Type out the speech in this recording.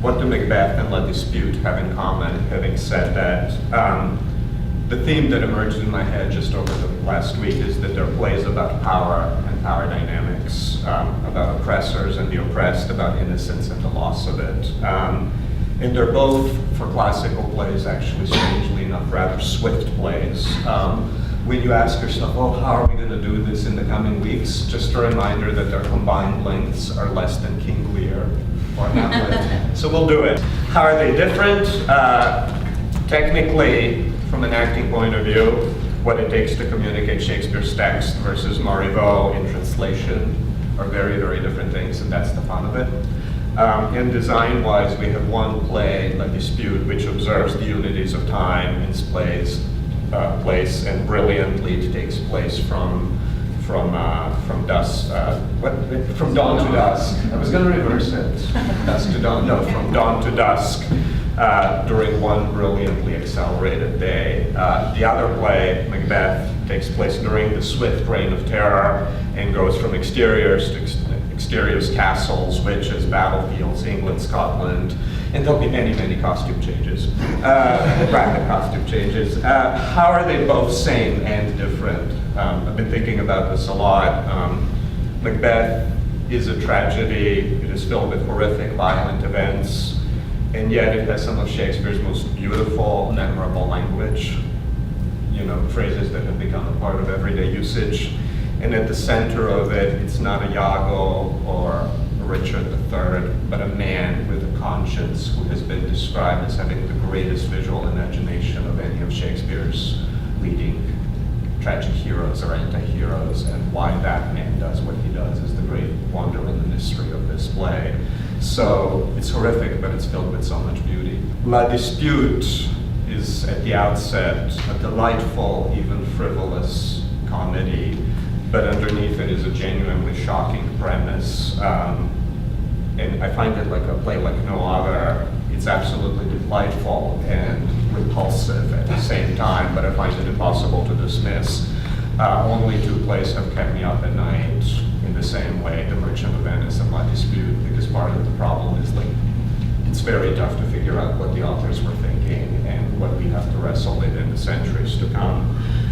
what do Macbeth and La Dispute have in common? Having said that, the theme that emerged in my head just over the last week is that they're plays about power and power dynamics, about oppressors and the oppressed, about innocence and the loss of it. And they're both, for classical plays, actually, strangely enough, rather swift plays. When you ask yourself, oh, how are we going to do this in the coming weeks? Just a reminder that their combined lengths are less than King Lear or Hamlet. So we'll do it. How are they different? Technically, from an acting point of view, what it takes to communicate Shakespeare's text versus Marivaux in translation are very, very different things, and that's the fun of it. And design-wise, we have one play, La Dispute, which observes the unities of time in place, and brilliantly it takes place from dusk, from dawn to dusk. I was going to reverse it. Dusk to dawn. No, from dawn to dusk. During one brilliantly accelerated day. The other play, Macbeth, takes place during the swift reign of terror and goes from exteriors to exteriors, castles, witches, battlefields, England, Scotland, and there'll be many, many costume changes, rapid costume changes. How are they both same and different? I've been thinking about this a lot. Macbeth is a tragedy. It is filled with horrific, violent events. And yet it has some of Shakespeare's most beautiful, memorable language, phrases that have become a part of everyday usage. And at the center of it, it's not a Iago or a Richard III, but a man with a conscience who has been described as having the greatest visual imagination of any of Shakespeare's leading tragic heroes or anti-heroes, and why that man does what he does is the great wonder and the mystery of this play. So it's horrific, but it's filled with so much beauty. La Dispute is, at the outset, a delightful, even frivolous comedy, but underneath it is a genuinely shocking premise. And I find it like a play like no other. It's absolutely delightful and repulsive at the same time, but I find it impossible to dismiss. Only two plays have kept me up at night in the same way, The Merchant of Venice and La Dispute, because part of the problem is it's very tough to figure out what the authors were thinking and what we have to wrestle with in the centuries to come.